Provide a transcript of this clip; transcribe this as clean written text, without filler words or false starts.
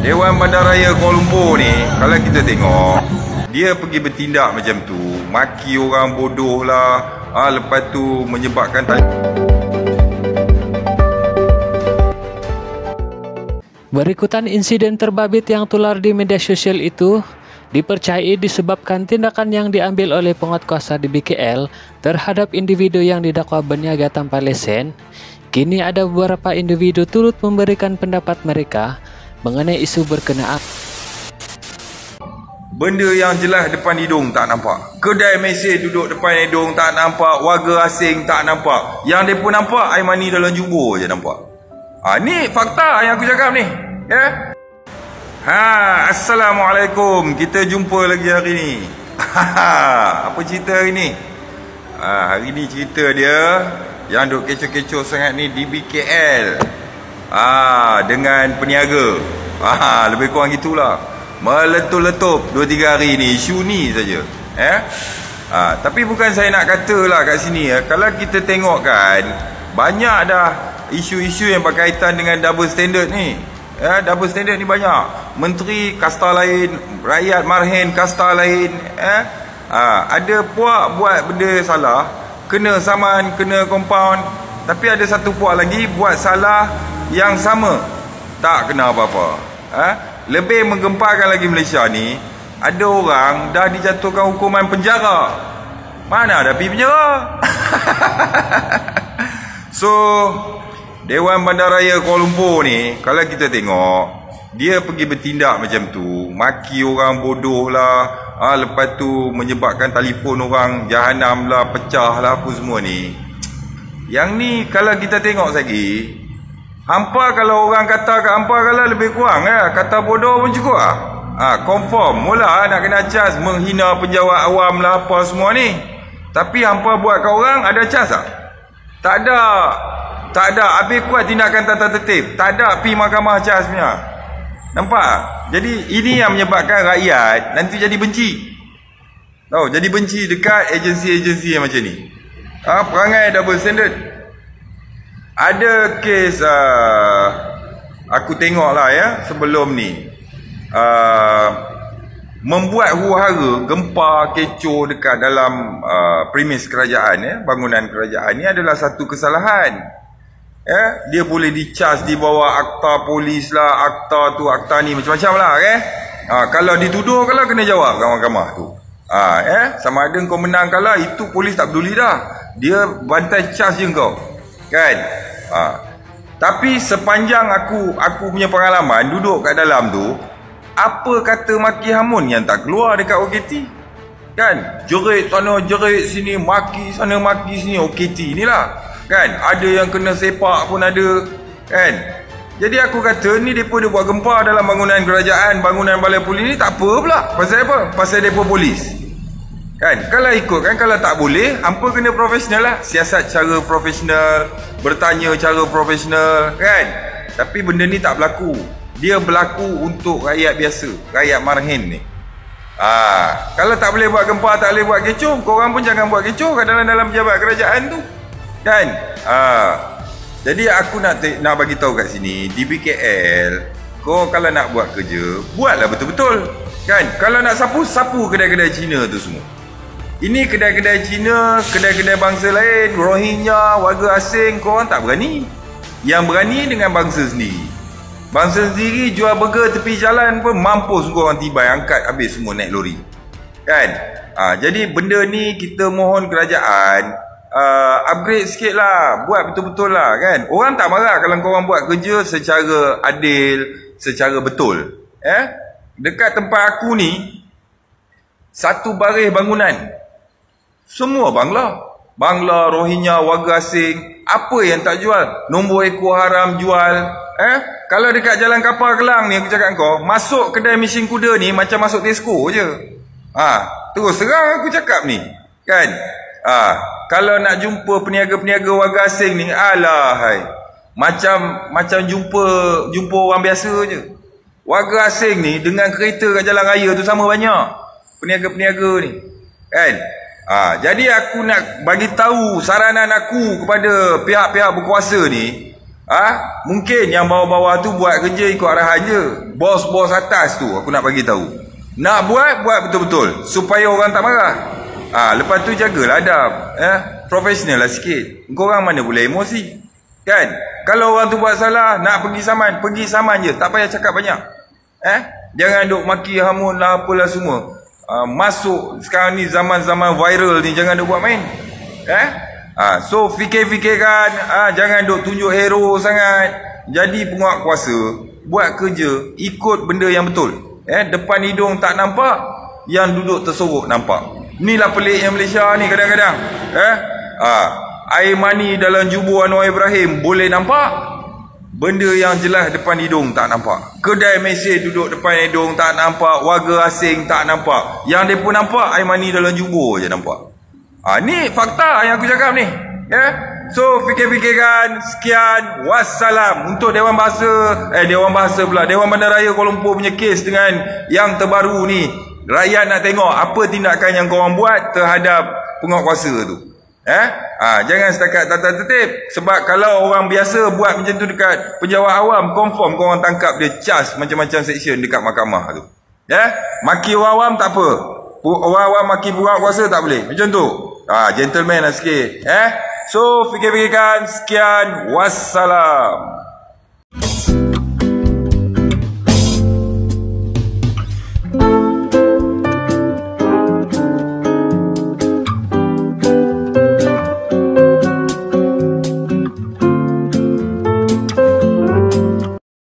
Dewan Bandaraya Kuala Lumpur ni, kalau kita tengok, dia pergi bertindak macam tu, maki orang bodoh lah, lepas tu menyebabkan Berikutan insiden terbabit yang tular di media sosial itu dipercayai disebabkan tindakan yang diambil oleh penguatkuasa di BKL terhadap individu yang didakwa berniaga tanpa lesen. Kini ada beberapa individu turut memberikan pendapat mereka mengenai isu berkenaan. Benda yang jelas depan hidung tak nampak. Kedai mesej duduk depan hidung tak nampak. Warga asing tak nampak. Yang mereka nampak air mani dalam jubur je nampak. Ni fakta yang aku cakap ni. Ya. Assalamualaikum. Kita jumpa lagi hari ni. Apa cerita hari ni? Hari ni cerita dia yang duk kecoh-kecoh sangat ni di BKL. Dengan peniaga. Lebih kurang gitulah. Meletup-letup 2-3 hari ni. Isu ni saja. Tapi bukan saya nak katalah kat sini. Kalau kita tengok kan, banyak dah isu-isu yang berkaitan dengan double standard ni. Double standard ni banyak. Menteri kasta lain, rakyat marhen kasta lain. Ada puak buat benda salah, kena saman, kena compound. Tapi ada satu puak lagi buat salah yang sama, tak kena apa-apa. Lebih menggemparkan lagi Malaysia ni, ada orang dah dijatuhkan hukuman penjara. Mana ada pergi penjara? So Dewan Bandaraya Kuala Lumpur ni, kalau kita tengok, dia pergi bertindak macam tu, maki orang bodoh lah, lepas tu menyebabkan telefon orang jahanam lah, pecah lah, apa semua ni. Yang ni kalau kita tengok lagi, hampa kalau orang kata kat hampa kalau lebih kurang kata bodoh pun cukup lah. Confirm mula nak kena cas menghina penjawat awam lah apa semua ni. Tapi hampa buat kat orang ada cas tak? Tak ada. Tak ada. Habis kuat tindakan tata tertib. Tak ada pi mahkamah cas punya. Nampak? Jadi ini yang menyebabkan rakyat nanti jadi benci. Tahu, jadi benci dekat agensi-agensi yang macam ni. Perangai double standard. Ada kes aku tengok lah sebelum ni. Membuat huru-hara, gempa, kecoh dekat dalam premis kerajaan, bangunan kerajaan ni adalah satu kesalahan. Dia boleh dicas di bawah akta polis lah, akta tu, akta ni, macam-macam lah. Kalau dituduh, kalau kena jawab kat mahkamah tu. Sama ada kau menang kalah, itu polis tak peduli dah. Dia bantai cas je kau. Kan? Tapi sepanjang aku punya pengalaman duduk kat dalam tu, apa kata maki hamun yang tak keluar dekat OKT? Kan? Jerit sana, jerit sini, maki sana, maki sini, OKT ni lah. Kan? Ada yang kena sepak pun ada. Kan? Jadi aku kata ni mereka dia buat gempa dalam bangunan kerajaan, bangunan balai polis ni tak apa pula. Pasal apa? Pasal mereka polis. Kan? Kalau ikut kan, kalau tak boleh, hampa kena profesional lah. Siasat cara profesional, bertanya cara profesional. Kan? Tapi benda ni tak berlaku. Dia berlaku untuk rakyat biasa, rakyat marhen ni. Kalau tak boleh buat gempa, tak boleh buat kecoh, korang pun jangan buat kecoh kat dalam pejabat kerajaan tu. Kan? Jadi aku nak bagi tahu kat sini, di BKL, kau kalau nak buat kerja, buatlah betul-betul. Kan? Kalau nak sapu kedai-kedai Cina tu semua. Ini kedai-kedai Cina, kedai-kedai bangsa lain, Rohingya, warga asing, korang tak berani. Yang berani dengan bangsa sendiri. Bangsa sendiri jual burger tepi jalan pun mampus korang tibai, angkat habis semua naik lori. Kan? Jadi benda ni kita mohon kerajaan upgrade sikit lah, buat betul-betul lah. Kan? Orang tak marah kalau korang buat kerja secara adil, secara betul. Dekat tempat aku ni, satu baris bangunan, semua Bangla, Rohingya, warga asing. Apa yang tak jual? Nombor ekor haram jual. Kalau dekat Jalan Kapal Kelang ni, aku cakap kau, masuk kedai mesin kuda ni macam masuk Tesco je. Terus terang aku cakap ni. Kan? Kalau nak jumpa peniaga-peniaga warga asing ni, macam jumpa orang biasa je. Warga asing ni dengan kereta kat jalan raya tu sama banyak peniaga-peniaga ni. Kan? Jadi aku nak bagi tahu saranan aku kepada pihak-pihak berkuasa ni, Mungkin yang bawah-bawah tu buat kerja ikut arahan je. Bos-bos atas tu aku nak bagi tahu. Nak buat betul-betul supaya orang tak marah. Lepas tu jagalah adab, profesional lah sikit. Korang mana boleh emosi. Kan? Kalau orang tu buat salah, nak pergi saman je, tak payah cakap banyak. Jangan duk maki hamun lah apalah semua. Masuk sekarang ni zaman-zaman viral ni, jangan duk buat main. So fikir-fikirkan, jangan duk tunjuk hero sangat. Jadi penguat kuasa buat kerja ikut benda yang betul. Depan hidung tak nampak, yang duduk tersorok nampak. Inilah peliknya Malaysia ni kadang-kadang. Air mani dalam jubur Anwar Ibrahim boleh nampak, benda yang jelas depan hidung tak nampak. Kedai mesej duduk depan hidung tak nampak, warga asing tak nampak. Yang mereka nampak air mani dalam jubur je nampak. Ni fakta yang aku cakap ni. So fikir-fikirkan. Sekian, wassalam. Untuk Dewan Bandaraya Kuala Lumpur punya kes dengan yang terbaru ni, rakyat nak tengok apa tindakan yang korang buat terhadap penguatkuasa tu. Jangan setakat tata tertib. Sebab kalau orang biasa buat macam tu dekat pejabat awam, confirm korang tangkap dia charge macam-macam section dekat mahkamah tu. Maki orang awam tak apa, orang awam maki penguatkuasa tak boleh. Macam tu. Gentleman lah sikit. So fikir-fikirkan. Sekian, wassalam.